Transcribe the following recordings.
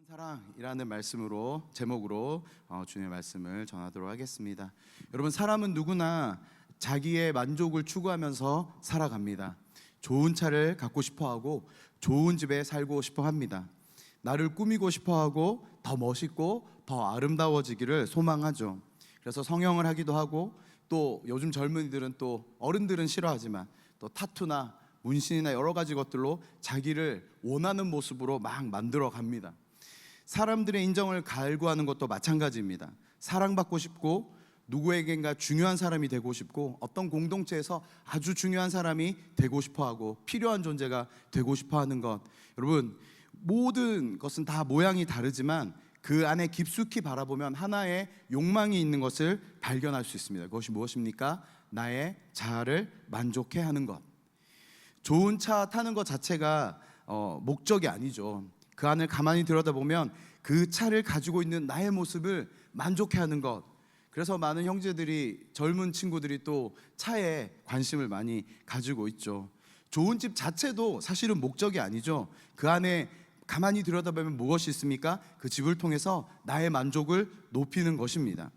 사랑이라는 말씀으로 제목으로 주님의 말씀을 전하도록 하겠습니다. 여러분, 사람은 누구나 자기의 만족을 추구하면서 살아갑니다. 좋은 차를 갖고 싶어하고 좋은 집에 살고 싶어합니다. 나를 꾸미고 싶어하고 더 멋있고 더 아름다워지기를 소망하죠. 그래서 성형을 하기도 하고, 또 요즘 젊은이들은, 또 어른들은 싫어하지만 또 타투나 문신이나 여러 가지 것들로 자기를 원하는 모습으로 막 만들어 갑니다. 사람들의 인정을 갈구하는 것도 마찬가지입니다. 사랑받고 싶고, 누구에겐가 중요한 사람이 되고 싶고, 어떤 공동체에서 아주 중요한 사람이 되고 싶어하고, 필요한 존재가 되고 싶어하는 것, 여러분, 모든 것은 다 모양이 다르지만 그 안에 깊숙이 바라보면 하나의 욕망이 있는 것을 발견할 수 있습니다. 그것이 무엇입니까? 나의 자아를 만족해 하는 것. 좋은 차 타는 것 자체가 목적이 아니죠. 그 안을 가만히 들여다보면 그 차를 가지고 있는 나의 모습을 만족해하는 것. 그래서 많은 형제들이, 젊은 친구들이 또 차에 관심을 많이 가지고 있죠. 좋은 집 자체도 사실은 목적이 아니죠. 그 안에 가만히 들여다보면 무엇이 있습니까? 그 집을 통해서 나의 만족을 높이는 것입니다.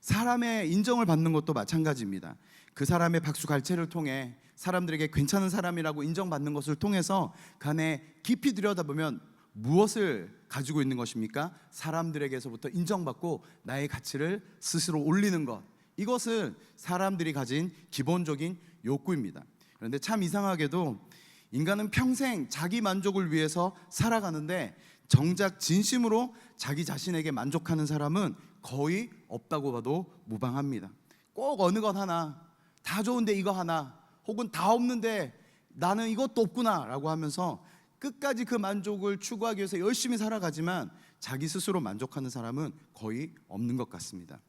사람의 인정을 받는 것도 마찬가지입니다. 그 사람의 박수갈채를 통해 사람들에게 괜찮은 사람이라고 인정받는 것을 통해서 그 안에 깊이 들여다보면 무엇을 가지고 있는 것입니까? 사람들에게서부터 인정받고 나의 가치를 스스로 올리는 것. 이것은 사람들이 가진 기본적인 욕구입니다. 그런데 참 이상하게도 인간은 평생 자기 만족을 위해서 살아가는데, 정작 진심으로 자기 자신에게 만족하는 사람은 거의 없다고 봐도 무방합니다. 꼭 어느 것 하나, 다 좋은데 이거 하나, 혹은 다 없는데 나는 이것도 없구나 라고 하면서 끝까지 그 만족을 추구하기 위해서 열심히 살아가지만 자기 스스로 만족하는 사람은 거의 없는 것 같습니다.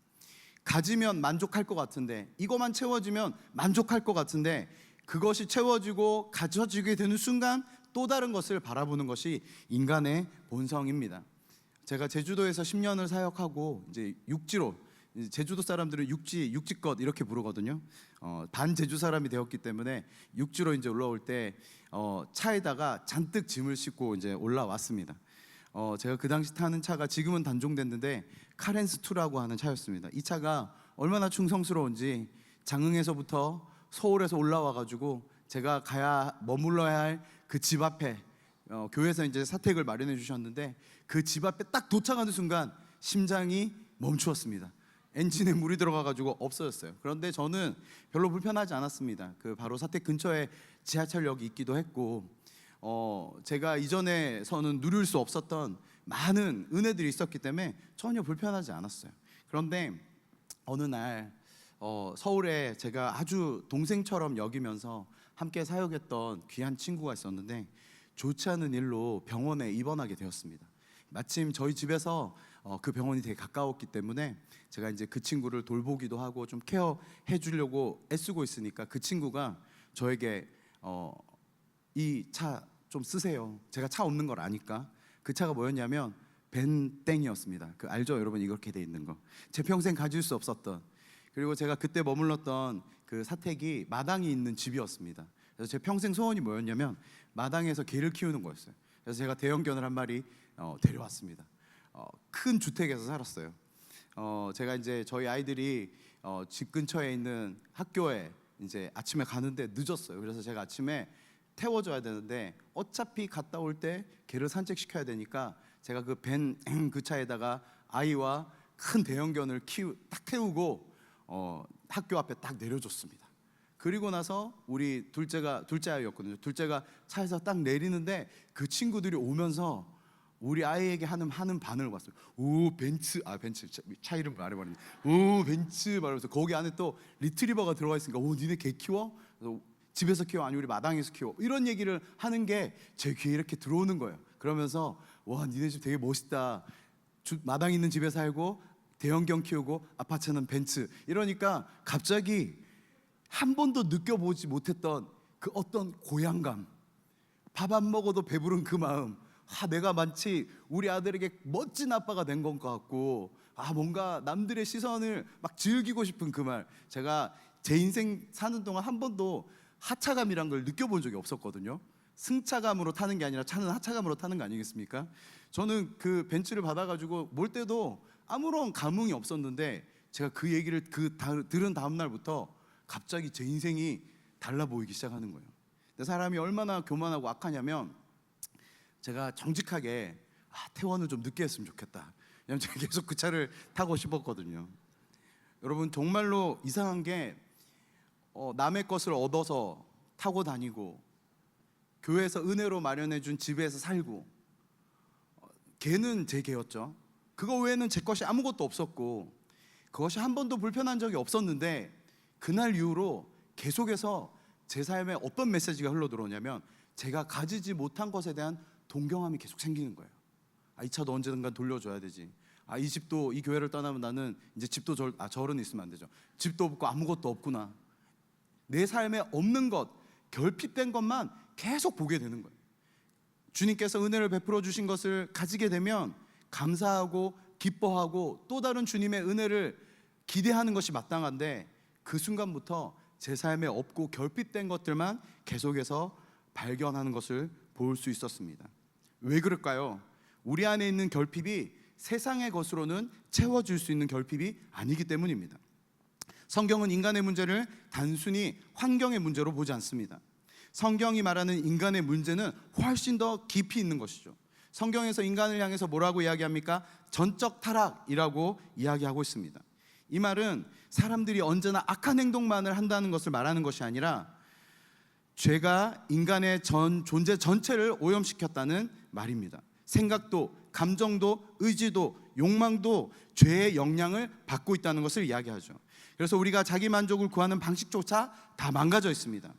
가지면 만족할 것 같은데, 이것만 채워지면 만족할 것 같은데, 그것이 채워지고 가져지게 되는 순간 또 다른 것을 바라보는 것이 인간의 본성입니다. 제가 제주도에서 10년을 사역하고 이제 육지로, 제주도 사람들은 육지껏 이렇게 부르거든요. 반 제주 사람이 되었기 때문에 육지로 이제 올라올 때 차에다가 잔뜩 짐을 싣고 이제 올라왔습니다. 제가 그 당시 타는 차가, 지금은 단종됐는데 카렌스2라고 하는 차였습니다. 이 차가 얼마나 충성스러운지, 장흥에서부터 서울에서 올라와가지고 제가 머물러야 할 그 집 앞에, 교회에서 이제 사택을 마련해 주셨는데, 그 집 앞에 딱 도착하는 순간 심장이 멈추었습니다. 엔진에 물이 들어가가지고 없어졌어요. 그런데 저는 별로 불편하지 않았습니다. 그 바로 사택 근처에 지하철역이 있기도 했고, 제가 이전에서는 누릴 수 없었던 많은 은혜들이 있었기 때문에 전혀 불편하지 않았어요. 그런데 어느 날 서울에 제가 아주 동생처럼 여기면서 함께 사역했던 귀한 친구가 있었는데, 좋지 않은 일로 병원에 입원하게 되었습니다. 마침 저희 집에서 그 병원이 되게 가까웠기 때문에 제가 이제 그 친구를 돌보기도 하고 좀 케어해 주려고 애쓰고 있으니까, 그 친구가 저에게 이 차 좀 쓰세요. 제가 차 없는 걸 아니까. 그 차가 뭐였냐면 벤땡이었습니다. 그 알죠, 여러분? 이렇게 돼 있는 거. 제 평생 가질 수 없었던, 그리고 제가 그때 머물렀던 그 사택이 마당이 있는 집이었습니다. 그래서 제 평생 소원이 뭐였냐면 마당에서 개를 키우는 거였어요. 그래서 제가 대형견을 한 마리 데려왔습니다. 큰 주택에서 살았어요. 제가 이제 저희 아이들이 집 근처에 있는 학교에 이제 아침에 가는데 늦었어요. 그래서 제가 아침에 태워줘야 되는데, 어차피 갔다 올 때 개를 산책시켜야 되니까 제가 그 차에다가 아이와 큰 대형견을 딱 태우고 학교 앞에 딱 내려줬습니다. 그리고 나서 우리 둘째 아이였거든요. 둘째가 차에서 딱 내리는데 그 친구들이 오면서 우리 아이에게 하는 반응을 봤어요. 오, 벤츠 차 이름 말해버리네. 오, 벤츠 말하면서 거기 안에 또 리트리버가 들어가 있으니까, 오, 니네 개 키워? 그래서 집에서 키워? 아니, 우리 마당에서 키워? 이런 얘기를 하는 게 제 귀에 이렇게 들어오는 거예요. 그러면서, 와, 니네 집 되게 멋있다. 마당 있는 집에 살고 대형견 키우고 아파트는 벤츠. 이러니까 갑자기 한 번도 느껴보지 못했던 그 어떤 고향감, 밥 안 먹어도 배부른 그 마음, 내가 마치 우리 아들에게 멋진 아빠가 된 것 같고, 뭔가 남들의 시선을 막 즐기고 싶은 그 말. 제가 제 인생 사는 동안 한 번도 하차감이란 걸 느껴본 적이 없었거든요. 승차감으로 타는 게 아니라 차는 하차감으로 타는 거 아니겠습니까? 저는 그 벤츠를 받아가지고 몰 때도 아무런 감흥이 없었는데 제가 그 얘기를 들은 다음 날부터 갑자기 제 인생이 달라 보이기 시작하는 거예요. 근데 사람이 얼마나 교만하고 악하냐면 제가 정직하게 퇴원을 좀 늦게 했으면 좋겠다. 왜냐면 제가 계속 그 차를 타고 싶었거든요. 여러분 정말로 이상한 게 남의 것을 얻어서 타고 다니고 교회에서 은혜로 마련해준 집에서 살고 걔는 제 개였죠. 그거 외에는 제 것이 아무것도 없었고 그것이 한 번도 불편한 적이 없었는데 그날 이후로 계속해서 제 삶에 어떤 메시지가 흘러들어오냐면 제가 가지지 못한 것에 대한 동경함이 계속 생기는 거예요. 이 차도 언젠가 돌려줘야 되지. 이 집도, 이 교회를 떠나면 나는 이제 집도 절은 있으면 안 되죠. 집도 없고 아무것도 없구나. 내 삶에 없는 것, 결핍된 것만 계속 보게 되는 거예요. 주님께서 은혜를 베풀어 주신 것을 가지게 되면 감사하고 기뻐하고 또 다른 주님의 은혜를 기대하는 것이 마땅한데 그 순간부터 제 삶에 없고 결핍된 것들만 계속해서 발견하는 것을 볼 수 있었습니다. 왜 그럴까요? 우리 안에 있는 결핍이 세상의 것으로는 채워줄 수 있는 결핍이 아니기 때문입니다. 성경은 인간의 문제를 단순히 환경의 문제로 보지 않습니다. 성경이 말하는 인간의 문제는 훨씬 더 깊이 있는 것이죠. 성경에서 인간을 향해서 뭐라고 이야기합니까? 전적 타락이라고 이야기하고 있습니다. 이 말은 사람들이 언제나 악한 행동만을 한다는 것을 말하는 것이 아니라 죄가 인간의 존재 전체를 오염시켰다는 말입니다. 생각도, 감정도, 의지도, 욕망도 죄의 영향을 받고 있다는 것을 이야기하죠. 그래서 우리가 자기 만족을 구하는 방식조차 다 망가져 있습니다.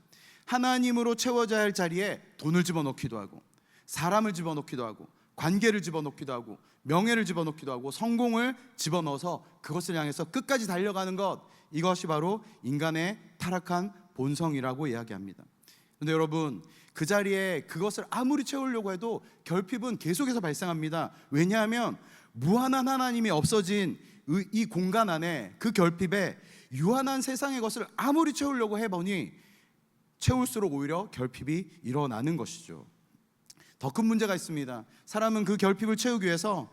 하나님으로 채워져야 할 자리에 돈을 집어넣기도 하고 사람을 집어넣기도 하고 관계를 집어넣기도 하고 명예를 집어넣기도 하고 성공을 집어넣어서 그것을 향해서 끝까지 달려가는 것, 이것이 바로 인간의 타락한 본성이라고 이야기합니다. 그런데 여러분, 그 자리에 그것을 아무리 채우려고 해도 결핍은 계속해서 발생합니다. 왜냐하면 무한한 하나님이 없어진 이 공간 안에 그 결핍에 유한한 세상의 것을 아무리 채우려고 해보니 채울수록 오히려 결핍이 일어나는 것이죠. 더 큰 문제가 있습니다. 사람은 그 결핍을 채우기 위해서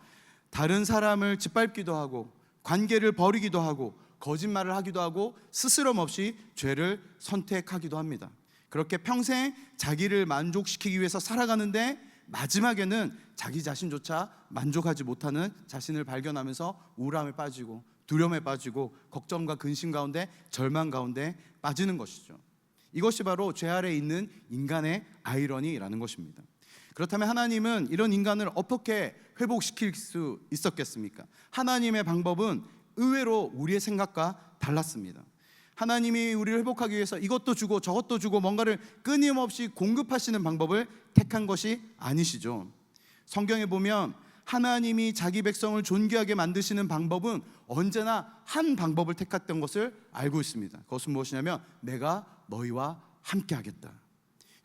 다른 사람을 짓밟기도 하고 관계를 버리기도 하고 거짓말을 하기도 하고 스스럼 없이 죄를 선택하기도 합니다. 그렇게 평생 자기를 만족시키기 위해서 살아가는데 마지막에는 자기 자신조차 만족하지 못하는 자신을 발견하면서 우울함에 빠지고 두려움에 빠지고 걱정과 근심 가운데 절망 가운데 빠지는 것이죠. 이것이 바로 죄 아래에 있는 인간의 아이러니라는 것입니다. 그렇다면 하나님은 이런 인간을 어떻게 회복시킬 수 있었겠습니까? 하나님의 방법은 의외로 우리의 생각과 달랐습니다. 하나님이 우리를 회복하기 위해서 이것도 주고 저것도 주고 뭔가를 끊임없이 공급하시는 방법을 택한 것이 아니시죠. 성경에 보면 하나님이 자기 백성을 존귀하게 만드시는 방법은 언제나 한 방법을 택했던 것을 알고 있습니다. 그것은 무엇이냐면 내가 너희와 함께 하겠다.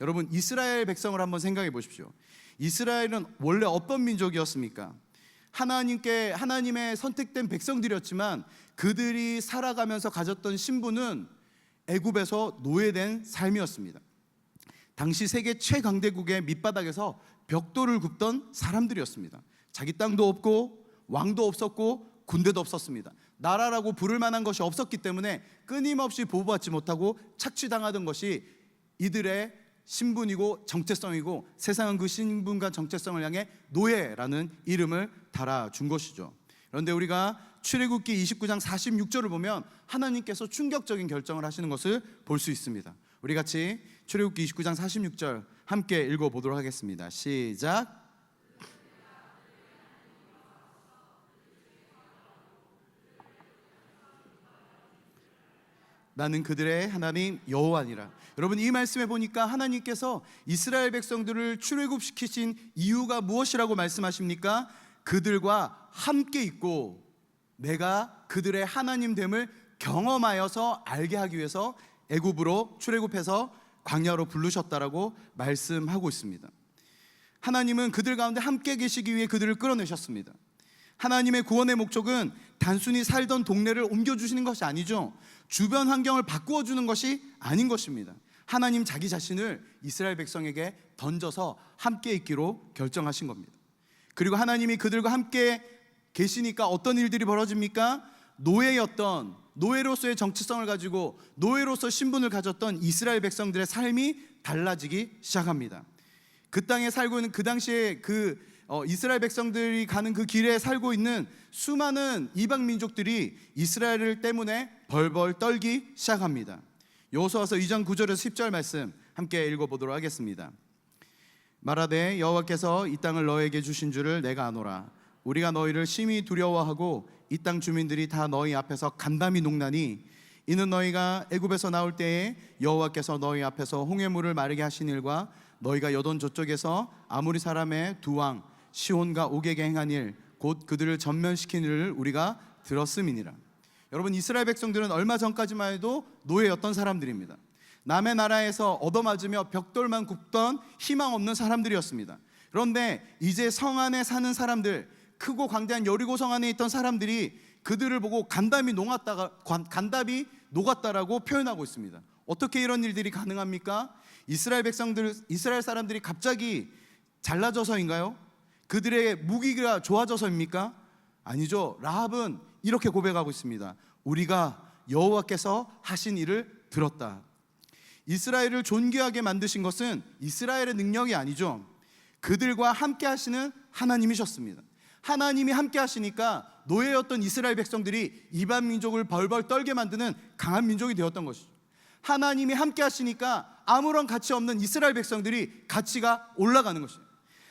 여러분, 이스라엘 백성을 한번 생각해 보십시오. 이스라엘은 원래 어떤 민족이었습니까? 하나님의 선택된 백성들이었지만 그들이 살아가면서 가졌던 신분은 애굽에서 노예된 삶이었습니다. 당시 세계 최강대국의 밑바닥에서 벽돌을 굽던 사람들이었습니다. 자기 땅도 없고 왕도 없었고 군대도 없었습니다. 나라라고 부를 만한 것이 없었기 때문에 끊임없이 보호받지 못하고 착취당하던 것이 이들의 신분이고 정체성이고 세상은 그 신분과 정체성을 향해 노예라는 이름을 달아준 것이죠. 그런데 우리가 출애굽기 29장 46절을 보면 하나님께서 충격적인 결정을 하시는 것을 볼 수 있습니다. 우리 같이 출애굽기 29장 46절 함께 읽어보도록 하겠습니다. 시작. 나는 그들의 하나님 여호와니라. 여러분, 이 말씀에 보니까 하나님께서 이스라엘 백성들을 출애굽시키신 이유가 무엇이라고 말씀하십니까? 그들과 함께 있고 내가 그들의 하나님 됨을 경험하여서 알게 하기 위해서 애굽으로 출애굽해서 광야로 부르셨다라고 말씀하고 있습니다. 하나님은 그들 가운데 함께 계시기 위해 그들을 끌어내셨습니다. 하나님의 구원의 목적은 단순히 살던 동네를 옮겨주시는 것이 아니죠. 주변 환경을 바꾸어 주는 것이 아닌 것입니다. 하나님 자기 자신을 이스라엘 백성에게 던져서 함께 있기로 결정하신 겁니다. 그리고 하나님이 그들과 함께 계시니까 어떤 일들이 벌어집니까? 노예로서의 정체성을 가지고 노예로서 신분을 가졌던 이스라엘 백성들의 삶이 달라지기 시작합니다. 그 땅에 살고 있는 그 당시에 이스라엘 백성들이 가는 그 길에 살고 있는 수많은 이방 민족들이 이스라엘 때문에 벌벌 떨기 시작합니다. 여호수아서 2장 9절에서 10절 말씀 함께 읽어보도록 하겠습니다. 말하되 여호와께서 이 땅을 너에게 주신 줄을 내가 아노라. 우리가 너희를 심히 두려워하고 이 땅 주민들이 다 너희 앞에서 간담이 녹나니 이는 너희가 애굽에서 나올 때에 여호와께서 너희 앞에서 홍해물을 마르게 하신 일과 너희가 여돈 저쪽에서 아모리 사람의 두 왕 시혼과 옥에게 행한 일 곧 그들을 전면시킨 일을 우리가 들었음이니라. 여러분, 이스라엘 백성들은 얼마 전까지만 해도 노예였던 사람들입니다. 남의 나라에서 얻어맞으며 벽돌만 굽던 희망 없는 사람들이었습니다. 그런데 이제 성 안에 사는 사람들, 크고 광대한 여리고 성 안에 있던 사람들이 그들을 보고 간담이 녹았다라고 표현하고 있습니다. 어떻게 이런 일들이 가능합니까? 이스라엘 사람들이 갑자기 잘나져서인가요? 그들의 무기가 좋아져서입니까? 아니죠. 라합은 이렇게 고백하고 있습니다. 우리가 여호와께서 하신 일을 들었다. 이스라엘을 존귀하게 만드신 것은 이스라엘의 능력이 아니죠. 그들과 함께 하시는 하나님이셨습니다. 하나님이 함께 하시니까 노예였던 이스라엘 백성들이 이방 민족을 벌벌 떨게 만드는 강한 민족이 되었던 것이죠. 하나님이 함께 하시니까 아무런 가치 없는 이스라엘 백성들이 가치가 올라가는 것이죠.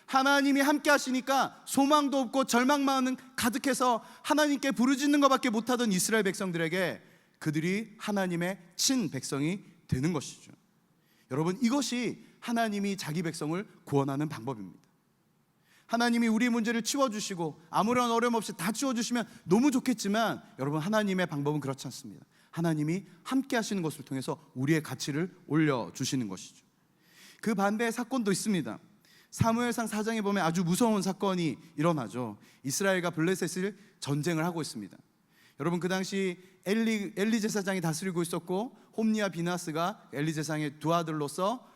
하나님이 함께 하시니까 소망도 없고 절망만 가득해서 하나님께 부르짖는 것밖에 못하던 이스라엘 백성들에게 그들이 하나님의 친 백성이 되는 것이죠. 여러분, 이것이 하나님이 자기 백성을 구원하는 방법입니다. 하나님이 우리 문제를 치워주시고 아무런 어려움 없이 다 치워주시면 너무 좋겠지만, 여러분, 하나님의 방법은 그렇지 않습니다. 하나님이 함께 하시는 것을 통해서 우리의 가치를 올려주시는 것이죠. 그 반대의 사건도 있습니다. 사무엘상 4장에 보면 아주 무서운 사건이 일어나죠. 이스라엘과 블레셋을 전쟁을 하고 있습니다. 여러분, 그 당시 엘리 제사장이 다스리고 있었고 홈니와 비나스가 엘리 제사장의 두 아들로서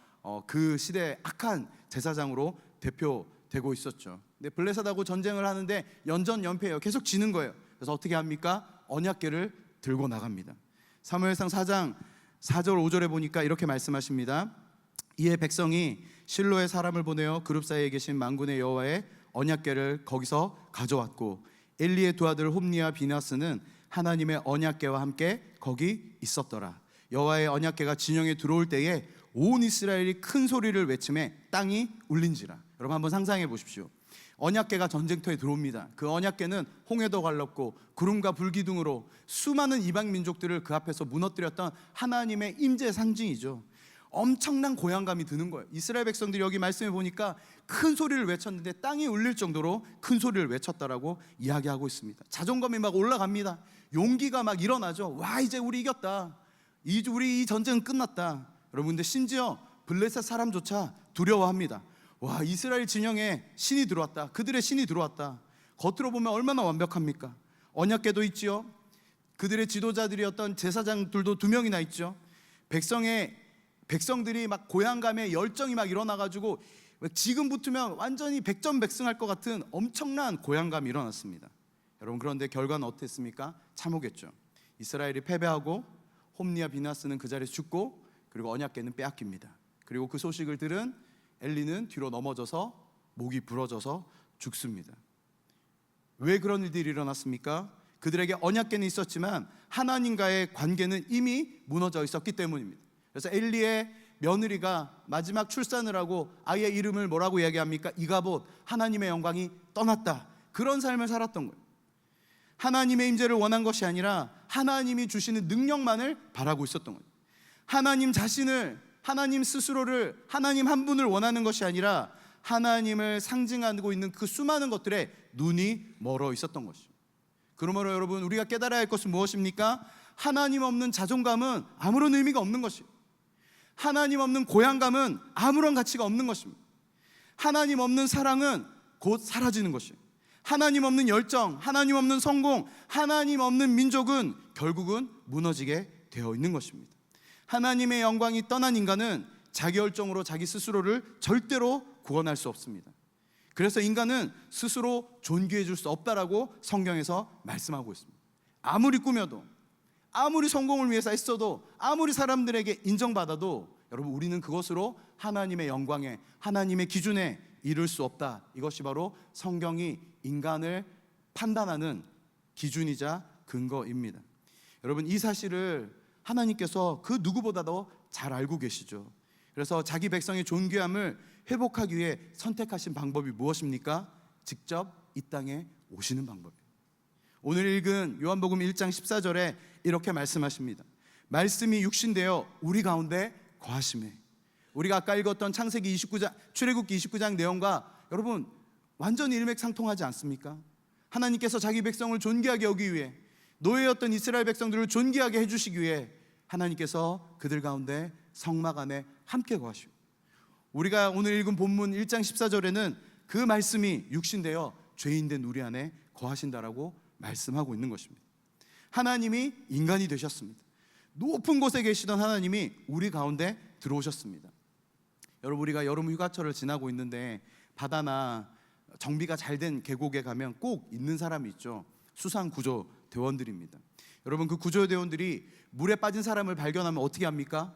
그 시대의 악한 제사장으로 대표되고 있었죠. 근데 블레셋하고 전쟁을 하는데 연전연패예요. 계속 지는 거예요. 그래서 어떻게 합니까? 언약궤를 들고 나갑니다. 사무엘상 4장 4절 5절에 보니까 이렇게 말씀하십니다. 이에 백성이 실로의 사람을 보내어 그룹 사이에 계신 만군의 여호와의 언약궤를 거기서 가져왔고 엘리의 두 아들 홈니와 비나스는 하나님의 언약궤와 함께 거기 있었더라. 여호와의 언약궤가 진영에 들어올 때에 온 이스라엘이 큰 소리를 외치매 땅이 울린지라. 여러분, 한번 상상해 보십시오. 언약궤가 전쟁터에 들어옵니다. 그 언약궤는 홍해도 갈랐고 구름과 불기둥으로 수많은 이방 민족들을 그 앞에서 무너뜨렸던 하나님의 임재 상징이죠. 엄청난 고향감이 드는 거예요. 이스라엘 백성들이 여기 말씀해 보니까 큰 소리를 외쳤는데 땅이 울릴 정도로 큰 소리를 외쳤다라고 이야기하고 있습니다. 자존감이 막 올라갑니다. 용기가 막 일어나죠. 와, 이제 우리 이겼다. 우리 이 전쟁은 끝났다. 여러분, 근데 심지어 블레셋 사람조차 두려워합니다. 와, 이스라엘 진영에 신이 들어왔다. 그들의 신이 들어왔다. 겉으로 보면 얼마나 완벽합니까? 언약궤도 있지요. 그들의 지도자들이었던 제사장들도 2명이나 있죠. 백성들이 막 고향감에 열정이 막 일어나가지고 지금 붙으면 완전히 백전백승할 것 같은 엄청난 고향감이 일어났습니다. 여러분, 그런데 결과는 어땠습니까? 참혹했죠. 이스라엘이 패배하고 홈니와 비나스는 그 자리에서 죽고, 그리고 언약궤는 빼앗깁니다. 그리고 그 소식을 들은 엘리는 뒤로 넘어져서 목이 부러져서 죽습니다. 왜 그런 일들이 일어났습니까? 그들에게 언약궤는 있었지만 하나님과의 관계는 이미 무너져 있었기 때문입니다. 그래서 엘리의 며느리가 마지막 출산을 하고 아이의 이름을 뭐라고 이야기합니까? 이가봇, 하나님의 영광이 떠났다. 그런 삶을 살았던 거예요. 하나님의 임재를 원한 것이 아니라 하나님이 주시는 능력만을 바라고 있었던 거예요. 하나님 자신을, 하나님 스스로를, 하나님 한 분을 원하는 것이 아니라 하나님을 상징하고 있는 그 수많은 것들에 눈이 멀어 있었던 것이죠. 그러므로 여러분, 우리가 깨달아야 할 것은 무엇입니까? 하나님 없는 자존감은 아무런 의미가 없는 것이에요. 하나님 없는 고향감은 아무런 가치가 없는 것입니다. 하나님 없는 사랑은 곧 사라지는 것이에요. 하나님 없는 열정, 하나님 없는 성공, 하나님 없는 민족은 결국은 무너지게 되어 있는 것입니다. 하나님의 영광이 떠난 인간은 자기 열정으로 자기 스스로를 절대로 구원할 수 없습니다. 그래서 인간은 스스로 존귀해 줄 수 없다라고 성경에서 말씀하고 있습니다. 아무리 꾸며도, 아무리 성공을 위해서 애써도, 아무리 사람들에게 인정받아도 여러분, 우리는 그것으로 하나님의 영광에, 하나님의 기준에 이룰 수 없다. 이것이 바로 성경이 인간을 판단하는 기준이자 근거입니다. 여러분, 이 사실을 하나님께서 그 누구보다도 잘 알고 계시죠. 그래서 자기 백성의 존귀함을 회복하기 위해 선택하신 방법이 무엇입니까? 직접 이 땅에 오시는 방법이에요. 오늘 읽은 요한복음 1장 14절에 이렇게 말씀하십니다. 말씀이 육신되어 우리 가운데 거하심에. 우리가 아까 읽었던 창세기 29장, 출애굽기 29장 내용과 여러분 완전히 일맥상통하지 않습니까? 하나님께서 자기 백성을 존귀하게 여기기 위해, 노예였던 이스라엘 백성들을 존귀하게 해주시기 위해 하나님께서 그들 가운데 성막 안에 함께 거하시고, 우리가 오늘 읽은 본문 1장 14절에는 그 말씀이 육신되어 죄인된 우리 안에 거하신다라고 말씀하고 있는 것입니다. 하나님이 인간이 되셨습니다. 높은 곳에 계시던 하나님이 우리 가운데 들어오셨습니다. 여러분, 우리가 여름 휴가철을 지나고 있는데 바다나 정비가 잘 된 계곡에 가면 꼭 있는 사람이 있죠. 수상구조대원들입니다. 여러분, 그 구조대원들이 물에 빠진 사람을 발견하면 어떻게 합니까?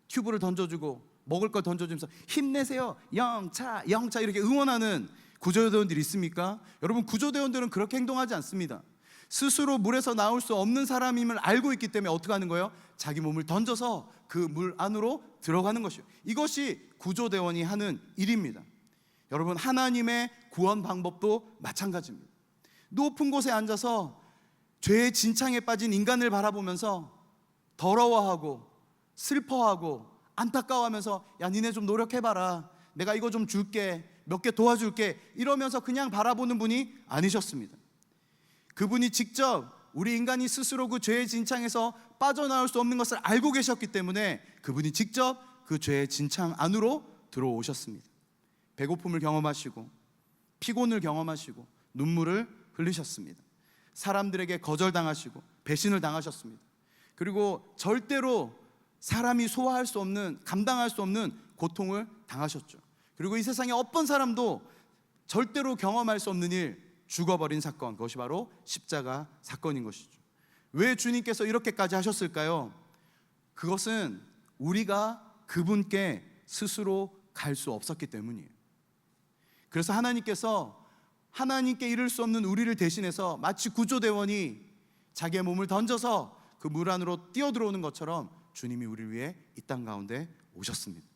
튜브를 던져주고 먹을 걸 던져주면서 힘내세요, 영차 영차 이렇게 응원하는 구조대원들이 있습니까? 여러분, 구조대원들은 그렇게 행동하지 않습니다. 스스로 물에서 나올 수 없는 사람임을 알고 있기 때문에 어떻게 하는 거예요? 자기 몸을 던져서 그 물 안으로 들어가는 것이요, 이것이 구조대원이 하는 일입니다. 여러분, 하나님의 구원 방법도 마찬가지입니다. 높은 곳에 앉아서 죄의 진창에 빠진 인간을 바라보면서 더러워하고 슬퍼하고 안타까워하면서, 야, 니네 좀 노력해봐라, 내가 이거 좀 줄게, 몇 개 도와줄게, 이러면서 그냥 바라보는 분이 아니셨습니다. 그분이 직접 우리 인간이 스스로 그 죄의 진창에서 빠져나올 수 없는 것을 알고 계셨기 때문에 그분이 직접 그 죄의 진창 안으로 들어오셨습니다. 배고픔을 경험하시고 피곤을 경험하시고 눈물을 흘리셨습니다. 사람들에게 거절당하시고 배신을 당하셨습니다. 그리고 절대로 사람이 소화할 수 없는, 감당할 수 없는 고통을 당하셨죠. 그리고 이 세상에 어떤 사람도 절대로 경험할 수 없는 일, 죽어버린 사건, 그것이 바로 십자가 사건인 것이죠. 왜 주님께서 이렇게까지 하셨을까요? 그것은 우리가 그분께 스스로 갈 수 없었기 때문이에요. 그래서 하나님께서 하나님께 이룰 수 없는 우리를 대신해서 마치 구조대원이 자기의 몸을 던져서 그 물 안으로 뛰어들어오는 것처럼 주님이 우리를 위해 이 땅 가운데 오셨습니다.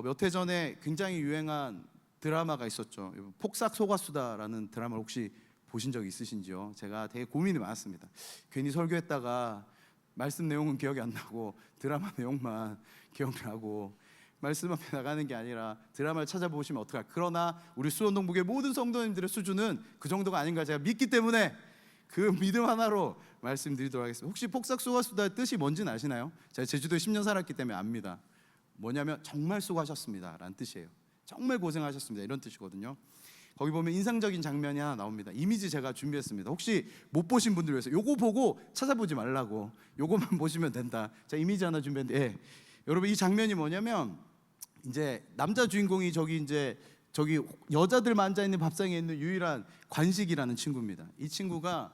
몇 해 전에 굉장히 유행한 드라마가 있었죠. 폭삭소가수다라는 드라마를 혹시 보신 적 있으신지요? 제가 되게 고민이 많았습니다. 괜히 설교했다가 말씀 내용은 기억이 안 나고 드라마 내용만 기억나고, 말씀 앞에 나가는 게 아니라 드라마를 찾아보시면 어떡할까. 그러나 우리 수원동북의 모든 성도님들의 수준은 그 정도가 아닌가 제가 믿기 때문에 그 믿음 하나로 말씀드리도록 하겠습니다. 혹시 폭삭소가수다의 뜻이 뭔지는 아시나요? 제가 제주도에 10년 살았기 때문에 압니다. 뭐냐면 정말 수고하셨습니다 라는 뜻이에요. 정말 고생하셨습니다, 이런 뜻이거든요. 거기 보면 인상적인 장면이 하나 나옵니다. 이미지 제가 준비했습니다. 혹시 못 보신 분들 위해서 요거 보고 찾아보지 말라고, 요거만 보시면 된다. 제가 이미지 하나 준비했는데, 여러분 이 장면이 뭐냐면, 이제 남자 주인공이 저기 여자들만 앉아 있는 밥상에 있는 유일한 관식이라는 친구입니다. 이 친구가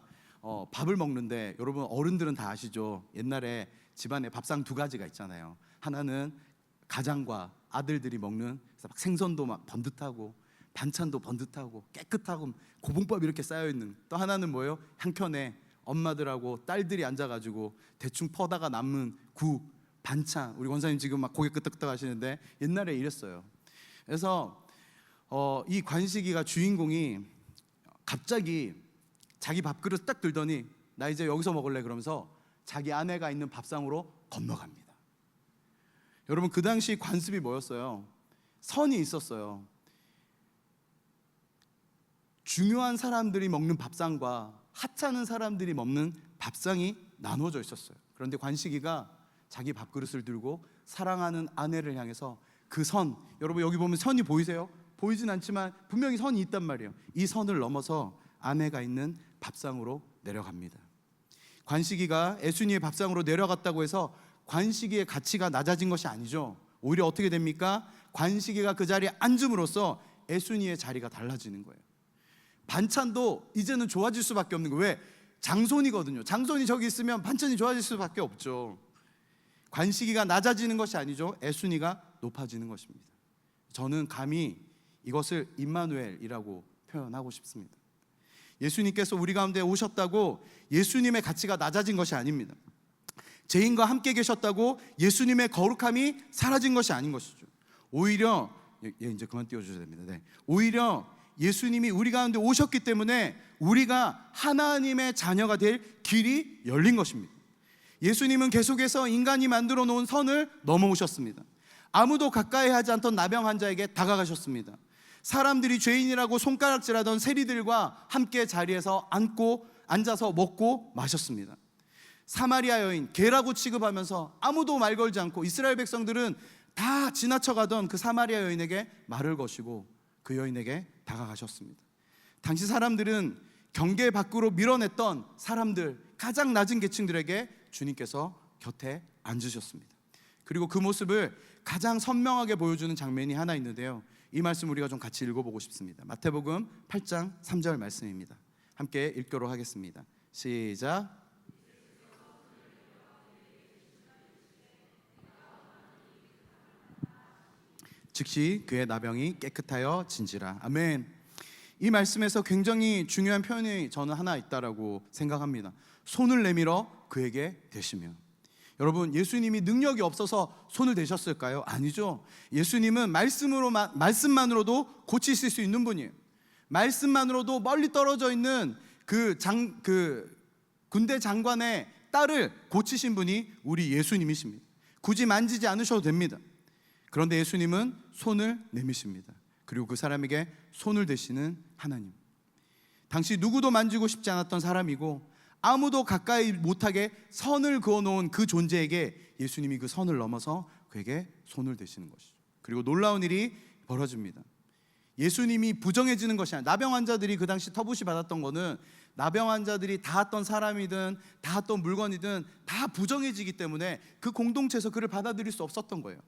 밥을 먹는데, 여러분 어른들은 다 아시죠? 옛날에 집안에 밥상 두 가지가 있잖아요. 하나는 가장과 아들들이 먹는, 그래서 막 생선도 막 번듯하고 반찬도 번듯하고 깨끗하고 고봉밥 이렇게 쌓여있는, 또 하나는 뭐예요? 한켠에 엄마들하고 딸들이 앉아가지고 대충 퍼다가 남은 국, 반찬. 우리 권사님 지금 막 고개 끄덕끄덕 하시는데 옛날에 이랬어요. 그래서 이 관식이가, 주인공이 갑자기 자기 밥그릇 딱 들더니 나 이제 여기서 먹을래 그러면서 자기 아내가 있는 밥상으로 건너갑니다. 여러분, 그 당시 관습이 뭐였어요? 선이 있었어요. 중요한 사람들이 먹는 밥상과 하찮은 사람들이 먹는 밥상이 나누어져 있었어요. 그런데 관식이가 자기 밥그릇을 들고 사랑하는 아내를 향해서 그 선, 여러분 여기 보면 선이 보이세요? 보이진 않지만 분명히 선이 있단 말이에요. 이 선을 넘어서 아내가 있는 밥상으로 내려갑니다. 관식이가 애순이의 밥상으로 내려갔다고 해서 관식이의 가치가 낮아진 것이 아니죠. 오히려 어떻게 됩니까? 관식이가 그 자리에 앉음으로써 애순이의 자리가 달라지는 거예요. 반찬도 이제는 좋아질 수밖에 없는 거예요. 왜? 장손이거든요. 장손이 저기 있으면 반찬이 좋아질 수밖에 없죠. 관식이가 낮아지는 것이 아니죠. 애순이가 높아지는 것입니다. 저는 감히 이것을 임마누엘이라고 표현하고 싶습니다. 예수님께서 우리 가운데 오셨다고 예수님의 가치가 낮아진 것이 아닙니다. 죄인과 함께 계셨다고 예수님의 거룩함이 사라진 것이 아닌 것이죠. 오히려 이제 그만 띄워주셔야 됩니다. 네. 오히려 예수님이 우리 가운데 오셨기 때문에 우리가 하나님의 자녀가 될 길이 열린 것입니다. 예수님은 계속해서 인간이 만들어 놓은 선을 넘어오셨습니다. 아무도 가까이 하지 않던 나병 환자에게 다가가셨습니다. 사람들이 죄인이라고 손가락질하던 세리들과 함께 자리에서 앉아서 먹고 마셨습니다. 사마리아 여인, 개라고 취급하면서 아무도 말 걸지 않고 이스라엘 백성들은 다 지나쳐가던 그 사마리아 여인에게 말을 거시고 그 여인에게 다가가셨습니다. 당시 사람들은 경계 밖으로 밀어냈던 사람들, 가장 낮은 계층들에게 주님께서 곁에 앉으셨습니다. 그리고 그 모습을 가장 선명하게 보여주는 장면이 하나 있는데요, 이 말씀 우리가 좀 같이 읽어보고 싶습니다. 마태복음 8장 3절 말씀입니다. 함께 읽도록 하겠습니다. 시작. 즉시 그의 나병이 깨끗하여 진지라. 아멘. 이 말씀에서 굉장히 중요한 표현이 저는 하나 있다라고 생각합니다. 손을 내밀어 그에게 대시며. 여러분, 예수님이 능력이 없어서 손을 대셨을까요? 아니죠. 예수님은 말씀만으로도 고치실 수 있는 분이에요. 말씀만으로도 멀리 떨어져 있는 그 군대 장관의 딸을 고치신 분이 우리 예수님이십니다. 굳이 만지지 않으셔도 됩니다. 그런데 예수님은 손을 내미십니다. 그리고 그 사람에게 손을 대시는 하나님. 당시 누구도 만지고 싶지 않았던 사람이고 아무도 가까이 못하게 선을 그어놓은 그 존재에게 예수님이 그 선을 넘어서 그에게 손을 대시는 것이죠. 그리고 놀라운 일이 벌어집니다. 예수님이 부정해지는 것이 아니라, 나병 환자들이 그 당시 터부시 받았던 거는 나병 환자들이 닿았던 사람이든 닿았던 물건이든 다 부정해지기 때문에 그 공동체에서 그를 받아들일 수 없었던 거예요.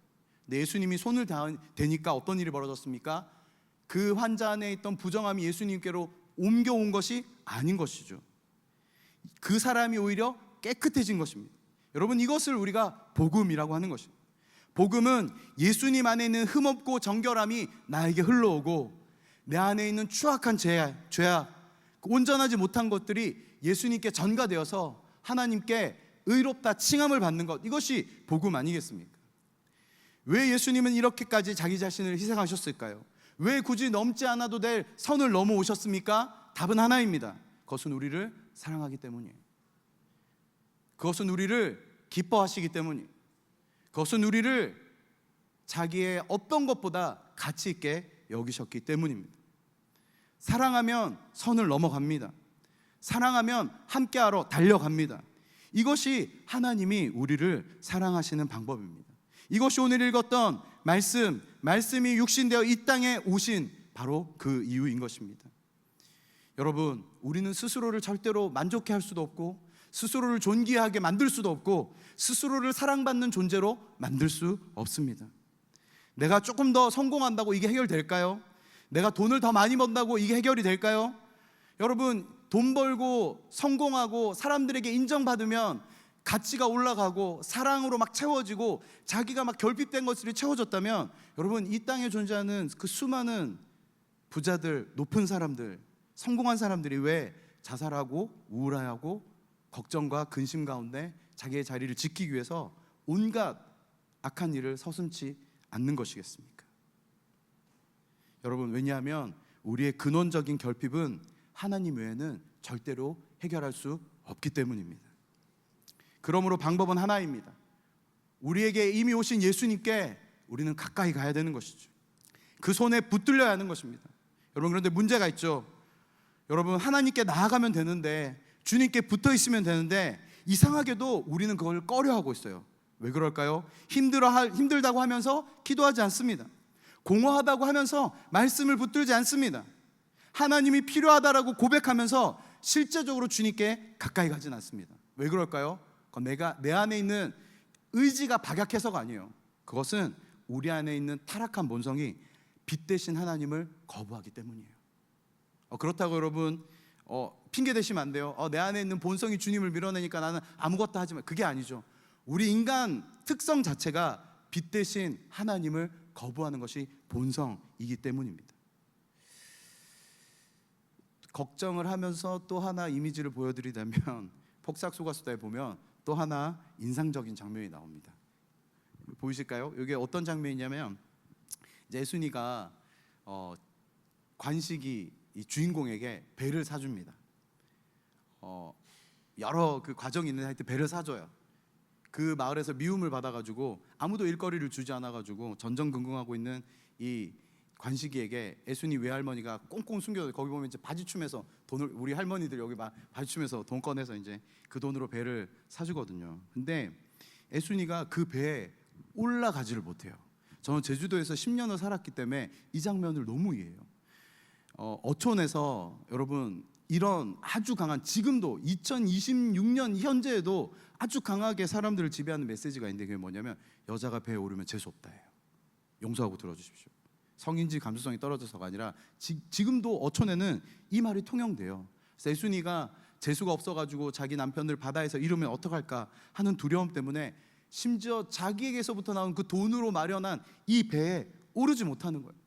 근데 예수님이 손을 대니까 어떤 일이 벌어졌습니까? 그 환자 안에 있던 부정함이 예수님께로 옮겨온 것이 아닌 것이죠. 그 사람이 오히려 깨끗해진 것입니다. 여러분, 이것을 우리가 복음이라고 하는 것입니다. 복음은 예수님 안에 있는 흠없고 정결함이 나에게 흘러오고 내 안에 있는 추악한 죄악, 온전하지 못한 것들이 예수님께 전가되어서 하나님께 의롭다 칭함을 받는 것, 이것이 복음 아니겠습니까? 왜 예수님은 이렇게까지 자기 자신을 희생하셨을까요? 왜 굳이 넘지 않아도 될 선을 넘어오셨습니까? 답은 하나입니다. 그것은 우리를 사랑하기 때문이에요. 그것은 우리를 기뻐하시기 때문이에요. 그것은 우리를 자기의 어떤 것보다 가치 있게 여기셨기 때문입니다. 사랑하면 선을 넘어갑니다. 사랑하면 함께하러 달려갑니다. 이것이 하나님이 우리를 사랑하시는 방법입니다. 이것이 오늘 읽었던 말씀이 육신되어 이 땅에 오신 바로 그 이유인 것입니다. 여러분, 우리는 스스로를 절대로 만족해 할 수도 없고 스스로를 존귀하게 만들 수도 없고 스스로를 사랑받는 존재로 만들 수 없습니다. 내가 조금 더 성공한다고 이게 해결될까요? 내가 돈을 더 많이 번다고 이게 해결이 될까요? 여러분, 돈 벌고 성공하고 사람들에게 인정받으면 가치가 올라가고 사랑으로 막 채워지고 자기가 막 결핍된 것들이 채워졌다면, 여러분, 이 땅에 존재하는 그 수많은 부자들, 높은 사람들, 성공한 사람들이 왜 자살하고 우울해하고 걱정과 근심 가운데 자기의 자리를 지키기 위해서 온갖 악한 일을 서슴지 않는 것이겠습니까? 여러분, 왜냐하면 우리의 근원적인 결핍은 하나님 외에는 절대로 해결할 수 없기 때문입니다. 그러므로 방법은 하나입니다. 우리에게 이미 오신 예수님께 우리는 가까이 가야 되는 것이죠. 그 손에 붙들려야 하는 것입니다. 여러분, 그런데 문제가 있죠. 여러분, 하나님께 나아가면 되는데, 주님께 붙어 있으면 되는데 이상하게도 우리는 그걸 꺼려하고 있어요. 왜 그럴까요? 힘들다고 하면서 기도하지 않습니다. 공허하다고 하면서 말씀을 붙들지 않습니다. 하나님이 필요하다라고 고백하면서 실제적으로 주님께 가까이 가진 않습니다. 왜 그럴까요? 그건 내 안에 있는 의지가 박약해서가 아니에요. 그것은 우리 안에 있는 타락한 본성이 빛 대신 하나님을 거부하기 때문이에요. 그렇다고 여러분 핑계 대시면 안 돼요. 내 안에 있는 본성이 주님을 밀어내니까 나는 아무것도 하지 마. 그게 아니죠. 우리 인간 특성 자체가 빛 대신 하나님을 거부하는 것이 본성이기 때문입니다. 걱정을 하면서 또 하나 이미지를 보여드리자면 폭삭소가수다에 보면 또 하나 인상적인 장면이 나옵니다. 보이실까요? 이게 어떤 장면이냐면 이제 예수니가 관식이 이 주인공에게 배를 사줍니다. 여러 그 과정이 있는데 하여튼 배를 사줘요. 그 마을에서 미움을 받아가지고 아무도 일거리를 주지 않아가지고 전전긍긍하고 있는 이 관식이에게 예수니 외할머니가 꽁꽁 숨겨, 거기 보면 이제 바지춤에서 돈을, 우리 할머니들 여기 바지춤에서 돈 꺼내서 이제 그 돈으로 배를 사주거든요. 근데 예수니가 그 배에 올라가지를 못해요. 저는 제주도에서 10년을 살았기 때문에 이 장면을 너무 이해해요. 어촌에서 여러분 이런 아주 강한, 지금도 2026년 현재에도 아주 강하게 사람들을 지배하는 메시지가 있는데 그게 뭐냐면 여자가 배에 오르면 재수 없다예요. 용서하고 들어주십시오. 성인지 감수성이 떨어져서가 아니라 지금도 어촌에는 이 말이 통용돼요. 그래서 예수니가 재수가 없어가지고 자기 남편을 바다에서 잃으면 어떡할까 하는 두려움 때문에 심지어 자기에게서부터 나온 그 돈으로 마련한 이 배에 오르지 못하는 거예요.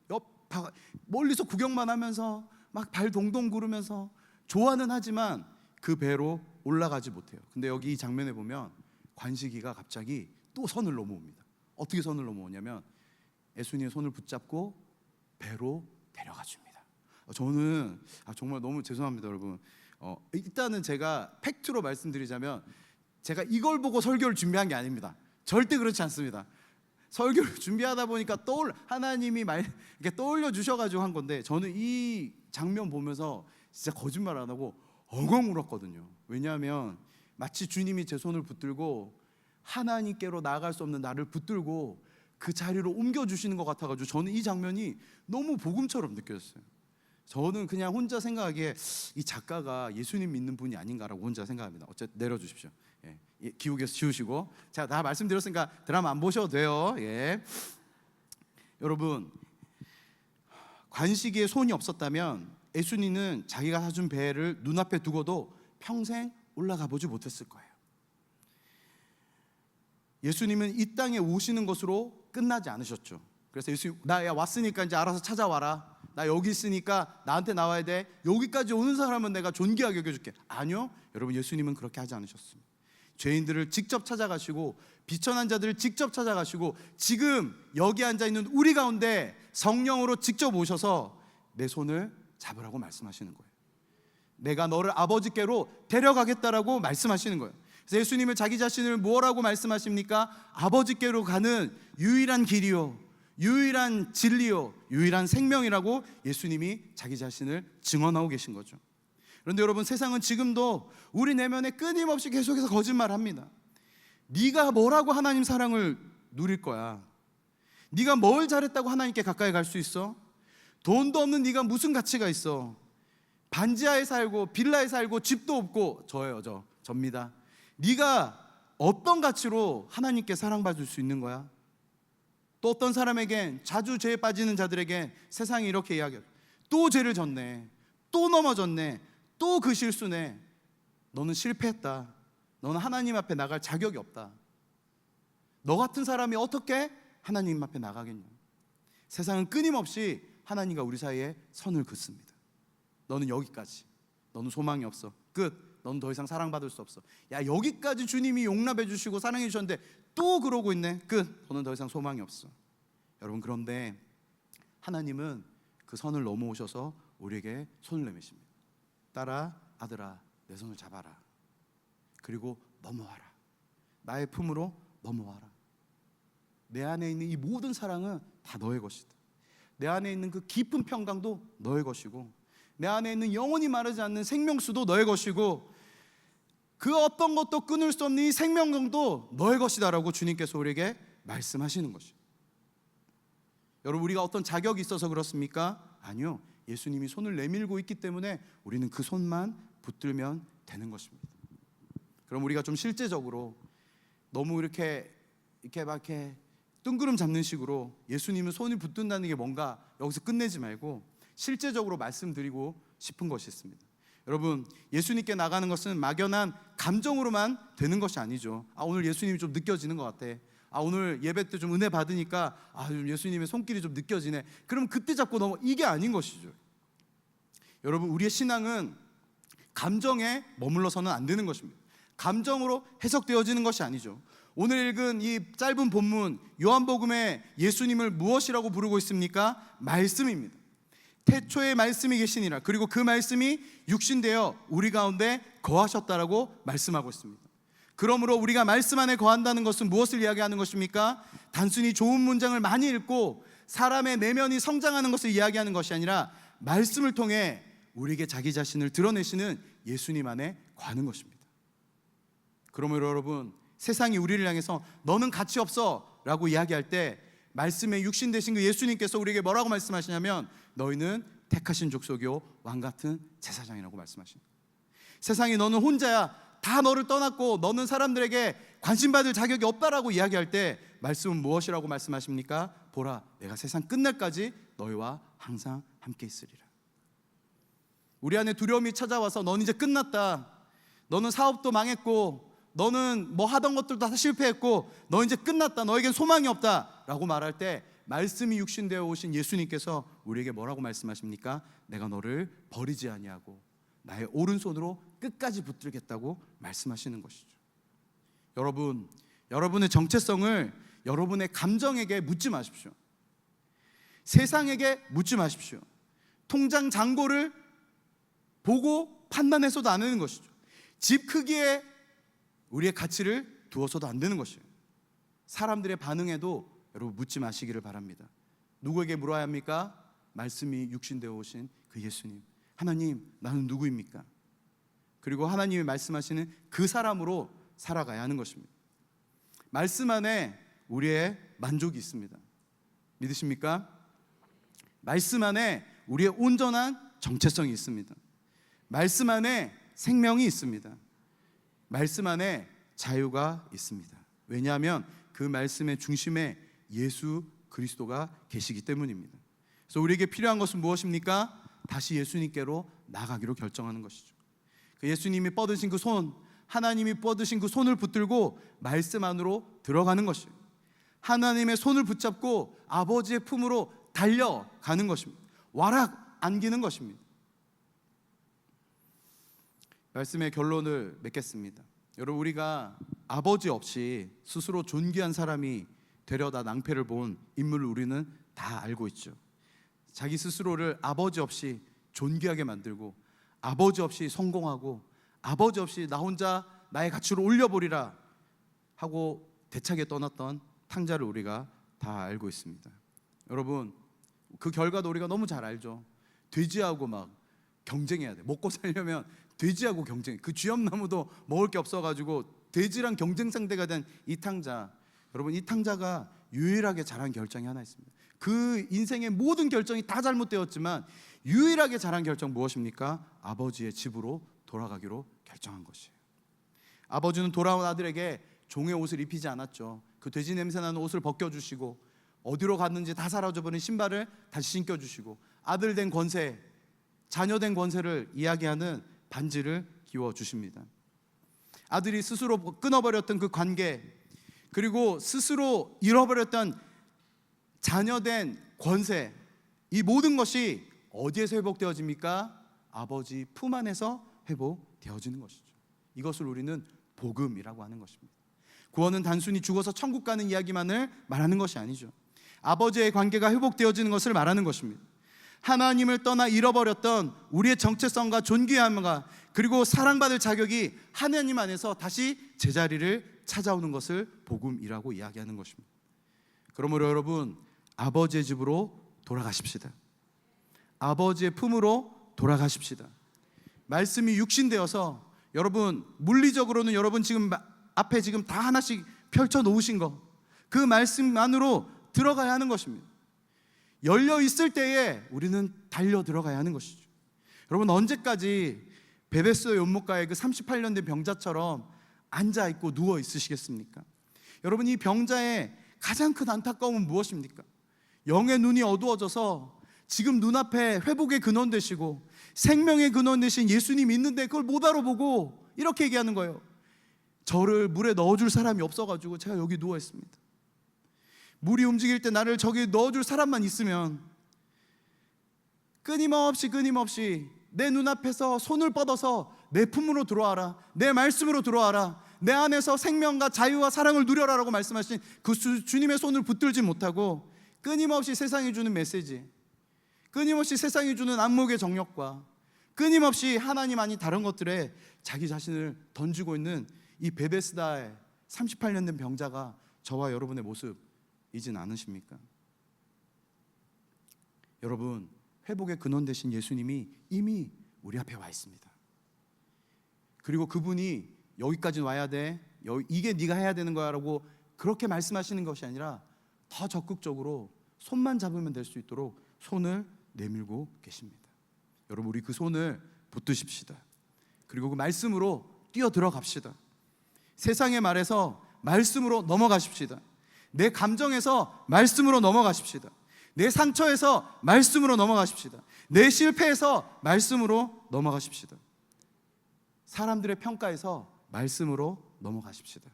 멀리서 구경만 하면서 막 발 동동 구르면서 좋아는 하지만 그 배로 올라가지 못해요. 근데 여기 이 장면에 보면 관식이가 갑자기 또 선을 넘어옵니다. 어떻게 선을 넘어오냐면 예수님의 손을 붙잡고 배로 데려가 줍니다. 저는 정말 너무 죄송합니다 여러분. 일단은 제가 팩트로 말씀드리자면 제가 이걸 보고 설교를 준비한 게 아닙니다. 절대 그렇지 않습니다. 설교를 준비하다 보니까 하나님이 이렇게 떠올려 주셔가지고 한 건데, 저는 이 장면 보면서 진짜 거짓말 안 하고 엉엉 울었거든요. 왜냐하면 마치 주님이 제 손을 붙들고 하나님께로 나아갈 수 없는 나를 붙들고 그 자리로 옮겨주시는 것 같아가지고 저는 이 장면이 너무 복음처럼 느껴졌어요. 저는 그냥 혼자 생각하기에 이 작가가 예수님 믿는 분이 아닌가라고 혼자 생각합니다. 어쨌든 내려주십시오. 예, 기욱에서 지우시고. 자, 다 말씀드렸으니까 드라마 안 보셔도 돼요. 예. 여러분, 관식이의 손이 없었다면 예수님은 자기가 사준 배를 눈앞에 두고도 평생 올라가 보지 못했을 거예요. 예수님은 이 땅에 오시는 것으로 끝나지 않으셨죠. 그래서 예수님, 나 왔으니까 이제 알아서 찾아와라. 나 여기 있으니까 나한테 나와야 돼. 여기까지 오는 사람은 내가 존귀하게 여겨줄게. 아니요, 여러분, 예수님은 그렇게 하지 않으셨습니다. 죄인들을 직접 찾아가시고 비천한 자들을 직접 찾아가시고 지금 여기 앉아있는 우리 가운데 성령으로 직접 오셔서 내 손을 잡으라고 말씀하시는 거예요. 내가 너를 아버지께로 데려가겠다라고 말씀하시는 거예요. 그래서 예수님을 자기 자신을 뭐라고 말씀하십니까? 아버지께로 가는 유일한 길이요, 유일한 진리요, 유일한 생명이라고 예수님이 자기 자신을 증언하고 계신 거죠. 그런데 여러분, 세상은 지금도 우리 내면에 끊임없이 계속해서 거짓말합니다. 네가 뭐라고 하나님 사랑을 누릴 거야? 네가 뭘 잘했다고 하나님께 가까이 갈 수 있어? 돈도 없는 네가 무슨 가치가 있어? 반지하에 살고 빌라에 살고 집도 없고. 접니다. 네가 어떤 가치로 하나님께 사랑받을 수 있는 거야? 또 어떤 사람에겐, 자주 죄에 빠지는 자들에게 세상이 이렇게 이야기해요. 또 죄를 졌네, 또 넘어졌네, 또 그 실수네. 너는 실패했다. 너는 하나님 앞에 나갈 자격이 없다. 너 같은 사람이 어떻게 하나님 앞에 나가겠냐. 세상은 끊임없이 하나님과 우리 사이에 선을 긋습니다. 너는 여기까지, 너는 소망이 없어, 끝. 너는 더 이상 사랑받을 수 없어. 야, 여기까지 주님이 용납해 주시고 사랑해 주셨는데 또 그러고 있네, 끝. 너는 더 이상 소망이 없어. 여러분, 그런데 하나님은 그 선을 넘어오셔서 우리에게 손을 내미십니다. 딸아, 아들아, 내 손을 잡아라. 그리고 넘어와라. 나의 품으로 넘어와라. 내 안에 있는 이 모든 사랑은 다 너의 것이다. 내 안에 있는 그 깊은 평강도 너의 것이고, 내 안에 있는 영원히 마르지 않는 생명수도 너의 것이고, 그 어떤 것도 끊을 수 없는 이 생명강도 너의 것이다라고 주님께서 우리에게 말씀하시는 것이죠. 여러분, 우리가 어떤 자격이 있어서 그렇습니까? 아니요, 예수님이 손을 내밀고 있기 때문에 우리는 그 손만 붙들면 되는 것입니다. 그럼 우리가 좀 실제적으로 너무 이렇게 이렇게 막 이렇게 뜬구름 잡는 식으로 예수님은 손을 붙든다는 게 뭔가 여기서 끝내지 말고 실제적으로 말씀드리고 싶은 것이 있습니다. 여러분, 예수님께 나가는 것은 막연한 감정으로만 되는 것이 아니죠. 오늘 예수님이 좀 느껴지는 것 같아. 오늘 예배 때 좀 은혜 받으니까 좀 예수님의 손길이 좀 느껴지네. 그럼 그때 잡고 넘어, 이게 아닌 것이죠. 여러분, 우리의 신앙은 감정에 머물러서는 안 되는 것입니다. 감정으로 해석되어지는 것이 아니죠. 오늘 읽은 이 짧은 본문 요한복음에 예수님을 무엇이라고 부르고 있습니까? 말씀입니다. 태초에 말씀이 계시니라. 그리고 그 말씀이 육신되어 우리 가운데 거하셨다라고 말씀하고 있습니다. 그러므로 우리가 말씀 안에 거한다는 것은 무엇을 이야기하는 것입니까? 단순히 좋은 문장을 많이 읽고 사람의 내면이 성장하는 것을 이야기하는 것이 아니라 말씀을 통해 우리에게 자기 자신을 드러내시는 예수님 안에 거하는 것입니다. 그러므로 여러분, 세상이 우리를 향해서 너는 가치 없어 라고 이야기할 때 말씀에 육신 되신 그 예수님께서 우리에게 뭐라고 말씀하시냐면 너희는 택하신 족속이요 왕같은 제사장이라고 말씀하십니다. 세상이 너는 혼자야, 다 너를 떠났고 너는 사람들에게 관심받을 자격이 없다라고 이야기할 때 말씀은 무엇이라고 말씀하십니까? 보라, 내가 세상 끝날까지 너희와 항상 함께 있으리라. 우리 안에 두려움이 찾아와서 너는 이제 끝났다, 너는 사업도 망했고 너는 뭐 하던 것들도 다 실패했고 너 이제 끝났다, 너에겐 소망이 없다 라고 말할 때 말씀이 육신되어 오신 예수님께서 우리에게 뭐라고 말씀하십니까? 내가 너를 버리지 아니하고 나의 오른손으로 끝까지 붙들겠다고 말씀하시는 것이죠. 여러분, 여러분의 정체성을 여러분의 감정에게 묻지 마십시오. 세상에게 묻지 마십시오. 통장 잔고를 보고 판단해서도 안 되는 것이죠. 집 크기에 우리의 가치를 두어서도 안 되는 것이에요. 사람들의 반응에도 여러분 묻지 마시기를 바랍니다. 누구에게 물어야 합니까? 말씀이 육신되어 오신 그 예수님, 하나님, 나는 누구입니까? 그리고 하나님이 말씀하시는 그 사람으로 살아가야 하는 것입니다. 말씀 안에 우리의 만족이 있습니다. 믿으십니까? 말씀 안에 우리의 온전한 정체성이 있습니다. 말씀 안에 생명이 있습니다. 말씀 안에 자유가 있습니다. 왜냐하면 그 말씀의 중심에 예수 그리스도가 계시기 때문입니다. 그래서 우리에게 필요한 것은 무엇입니까? 다시 예수님께로 나가기로 결정하는 것이죠. 그 예수님이 뻗으신 그 손, 하나님이 뻗으신 그 손을 붙들고 말씀 안으로 들어가는 것이에요. 하나님의 손을 붙잡고 아버지의 품으로 달려가는 것입니다. 와락 안기는 것입니다. 말씀의 결론을 맺겠습니다. 여러분, 우리가 아버지 없이 스스로 존귀한 사람이 되려다 낭패를 본 인물을 우리는 다 알고 있죠. 자기 스스로를 아버지 없이 존귀하게 만들고 아버지 없이 성공하고 아버지 없이 나 혼자 나의 가치를 올려보리라 하고 대차게 떠났던 탕자를 우리가 다 알고 있습니다. 여러분, 그 결과도 우리가 너무 잘 알죠. 돼지하고 막 경쟁해야 돼. 먹고 살려면 돼지하고 경쟁. 그 쥐엄나무도 먹을 게 없어가지고 돼지랑 경쟁 상대가 된 이 탕자. 여러분, 이 탕자가 유일하게 잘한 결정이 하나 있습니다. 그 인생의 모든 결정이 다 잘못되었지만 유일하게 잘한 결정 무엇입니까? 아버지의 집으로 돌아가기로 결정한 것이에요. 아버지는 돌아온 아들에게 종의 옷을 입히지 않았죠. 그 돼지 냄새 나는 옷을 벗겨주시고 어디로 갔는지 다 사라져버린 신발을 다시 신겨주시고 아들 된 권세, 자녀 된 권세를 이야기하는 반지를 끼워주십니다. 아들이 스스로 끊어버렸던 그 관계, 그리고 스스로 잃어버렸던 자녀된 권세, 이 모든 것이 어디에서 회복되어집니까? 아버지 품 안에서 회복되어지는 것이죠. 이것을 우리는 복음이라고 하는 것입니다. 구원은 단순히 죽어서 천국 가는 이야기만을 말하는 것이 아니죠. 아버지의 관계가 회복되어지는 것을 말하는 것입니다. 하나님을 떠나 잃어버렸던 우리의 정체성과 존귀함과 그리고 사랑받을 자격이 하나님 안에서 다시 제자리를 찾아오는 것을 복음이라고 이야기하는 것입니다. 그러므로 여러분, 아버지의 집으로 돌아가십시다. 아버지의 품으로 돌아가십시다. 말씀이 육신되어서 여러분, 물리적으로는 여러분 지금 앞에 지금 다 하나씩 펼쳐 놓으신 거, 그 말씀 안으로 들어가야 하는 것입니다. 열려 있을 때에 우리는 달려 들어가야 하는 것이죠. 여러분, 언제까지 베베스의 연못가에 그 38년 된 병자처럼 앉아 있고 누워 있으시겠습니까? 여러분, 이 병자의 가장 큰 안타까움은 무엇입니까? 영의 눈이 어두워져서 지금 눈앞에 회복의 근원 되시고 생명의 근원 되신 예수님 있는데 그걸 못 알아보고 이렇게 얘기하는 거예요. 저를 물에 넣어줄 사람이 없어가지고 제가 여기 누워있습니다. 물이 움직일 때 나를 저기 넣어줄 사람만 있으면 끊임없이 내 눈앞에서 손을 뻗어서 내 품으로 들어와라, 내 말씀으로 들어와라, 내 안에서 생명과 자유와 사랑을 누려라 라고 말씀하신 그 주님의 손을 붙들지 못하고 끊임없이 세상이 주는 메시지, 끊임없이 세상이 주는 안목의 정력과 끊임없이 하나님 아닌 다른 것들에 자기 자신을 던지고 있는 이 베데스다의 38년 된 병자가 저와 여러분의 모습이진 않으십니까? 여러분, 회복의 근원 되신 예수님이 이미 우리 앞에 와 있습니다. 그리고 그분이 여기까지 와야 돼, 이게 네가 해야 되는 거야 라고 그렇게 말씀하시는 것이 아니라 더 적극적으로 손만 잡으면 될 수 있도록 손을 내밀고 계십니다. 여러분, 우리 그 손을 붙드십시다. 그리고 그 말씀으로 뛰어 들어갑시다. 세상의 말에서 말씀으로 넘어가십시다. 내 감정에서 말씀으로 넘어가십시다. 내 상처에서 말씀으로 넘어가십시다. 내 실패에서 말씀으로 넘어가십시다. 사람들의 평가에서 말씀으로 넘어가십시다.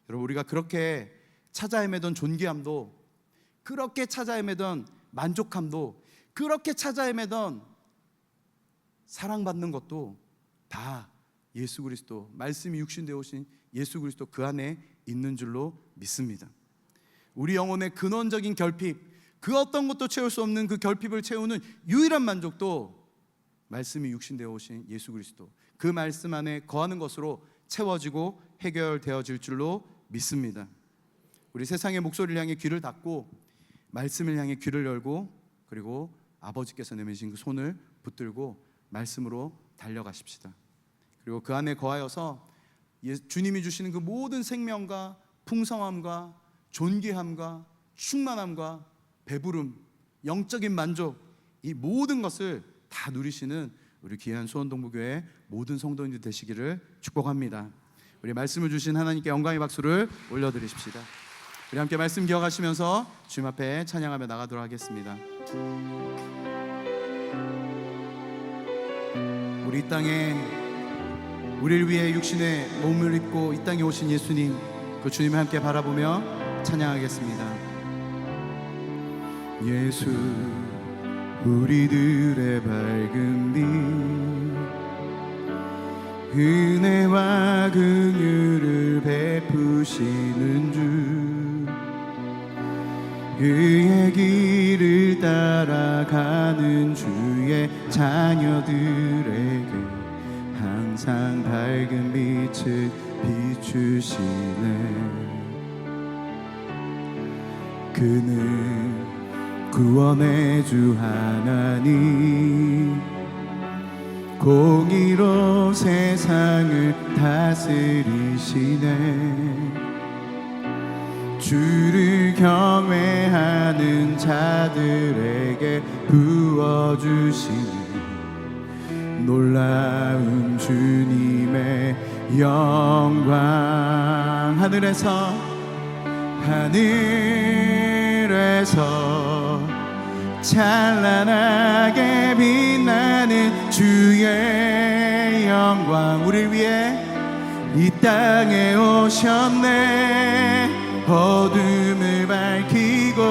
여러분, 우리가 그렇게 찾아 헤매던 존귀함도, 그렇게 찾아 헤매던 만족함도, 그렇게 찾아 헤매던 사랑받는 것도 다 예수 그리스도, 말씀이 육신되어 오신 예수 그리스도 그 안에 있는 줄로 믿습니다. 우리 영혼의 근원적인 결핍, 그 어떤 것도 채울 수 없는 그 결핍을 채우는 유일한 만족도 말씀이 육신되어 오신 예수 그리스도, 그 말씀 안에 거하는 것으로 채워지고 해결되어질 줄로 믿습니다. 우리 세상의 목소리를 향해 귀를 닫고 말씀을 향해 귀를 열고, 그리고 아버지께서 내미신 그 손을 붙들고 말씀으로 달려가십시다. 그리고 그 안에 거하여서 주님이 주시는 그 모든 생명과 풍성함과 존귀함과 충만함과 배부름, 영적인 만족, 이 모든 것을 다 누리시는 우리 귀한 수원동부교회 모든 성도님들 되시기를 축복합니다. 우리 말씀을 주신 하나님께 영광의 박수를 올려드리십시다. 우리 함께 말씀 기억하시면서 주님 앞에 찬양하며 나가도록 하겠습니다. 우리 이 땅에 우리를 위해 육신의 몸을 입고 이 땅에 오신 예수님, 그 주님을 함께 바라보며 찬양하겠습니다. 예수, 우리들의 밝은 빛, 은혜와 긍휼을 베푸시는 주, 그의 길을 따라가는 주의 자녀들에게 항상 밝은 빛을 비추시네. 그는 구원의 주 하나님, 공의로 세상을 다스리시네. 주를 경외하는 자들에게 부어주시는 놀라운 주님의 영광. 하늘에서 찬란하게 빛나는 주의 영광, 우리를 위해 이 땅에 오셨네. 어둠을 밝히고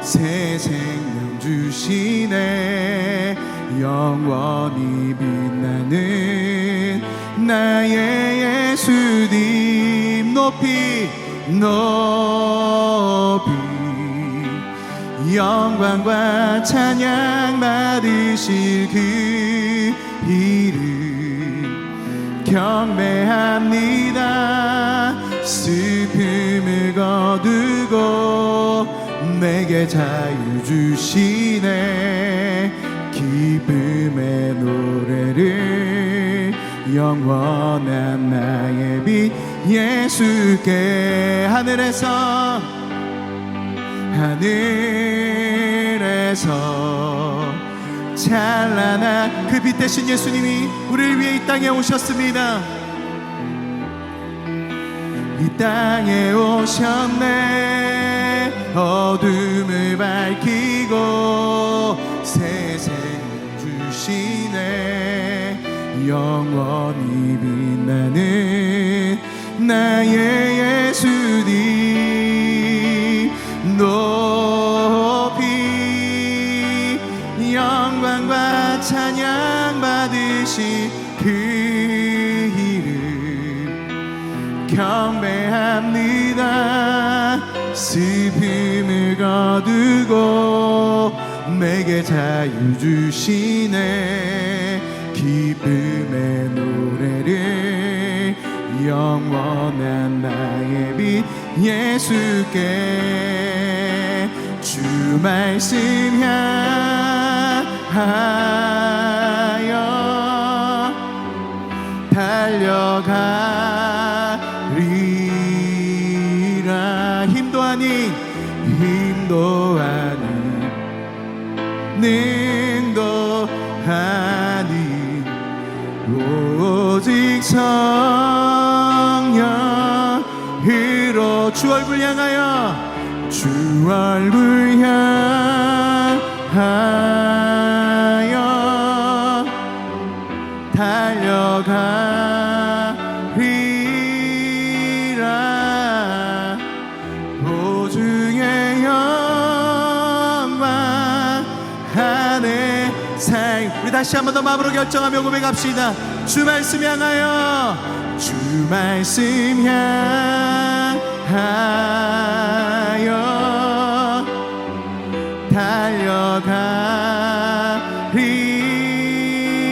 새 생명 주시네. 영원히 빛나는 나의 예수님, 높이 영광과 찬양 받으실 그 이름 경배합니다. 슬픔을 거두고 내게 자유 주시네. 기쁨의 노래를 영원한 나의 빛 예수께. 하늘에서 찬란한 그 빛 대신 예수님이 우리를 위해 이 땅에 오셨습니다. 이 땅에 오셨네. 어둠을 밝히고 세상 주시네. 영원히 빛나는 나의 예수님 높이 영광과 찬양 받으신 그 이름 경배합니다. 슬픔을 거두고 내게 자유 주시네. 기쁨의 노래를 영원한 나의 빛 예수께 주 말씀 향하여 달려가리라. 힘도 아닌 능도 아닌 오직 성령으로 주 얼굴 향하여 주 얼굴 향하여 달려가리라. 보주의 영광 안에 살. 우리 다시 한 번 더 마음으로 결정하며 고백합시다. 주 말씀 향하여 주 말씀 향하여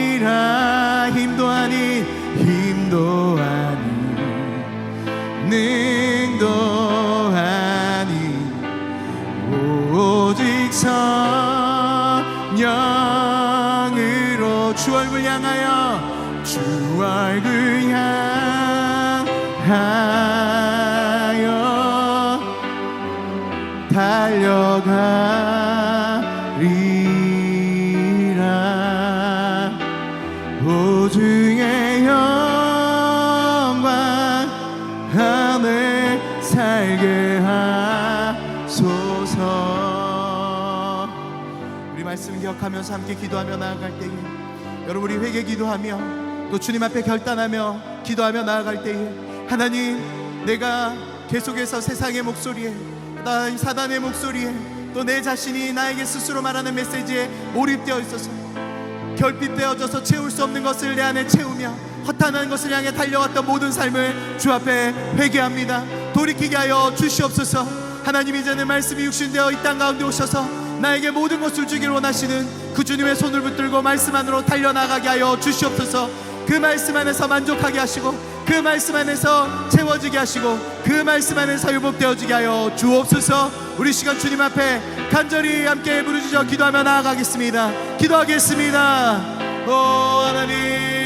달려가리라. 힘도 아닌 능도 아닌 오직 성령으로 주 얼굴 향하여 주 얼굴 향하여 달려가리라. 보주의 영광 안에 살게 하소서. 우리 말씀 기억하면서 함께 기도하며 나아갈 때에 여러분, 우리 회개 기도하며 또 주님 앞에 결단하며 기도하며 나아갈 때에 하나님, 내가 계속해서 세상의 목소리에, 사단의 목소리에, 또 내 자신이 나에게 스스로 말하는 메시지에 몰입되어 있어서 결핍되어져서 채울 수 없는 것을 내 안에 채우며 허탄한 것을 향해 달려왔던 모든 삶을 주 앞에 회개합니다. 돌이키게 하여 주시옵소서. 하나님, 이제는 말씀이 육신되어 이 땅 가운데 오셔서 나에게 모든 것을 주기를 원하시는 그 주님의 손을 붙들고 말씀 안으로 달려나가게 하여 주시옵소서. 그 말씀 안에서 만족하게 하시고 그 말씀 안에서 채워지게 하시고 그 말씀 안에서 회복되어지게 하여 주옵소서. 우리 시간 주님 앞에 간절히 함께 부르짖어 기도하며 나아가겠습니다. 기도하겠습니다. 오 하나님,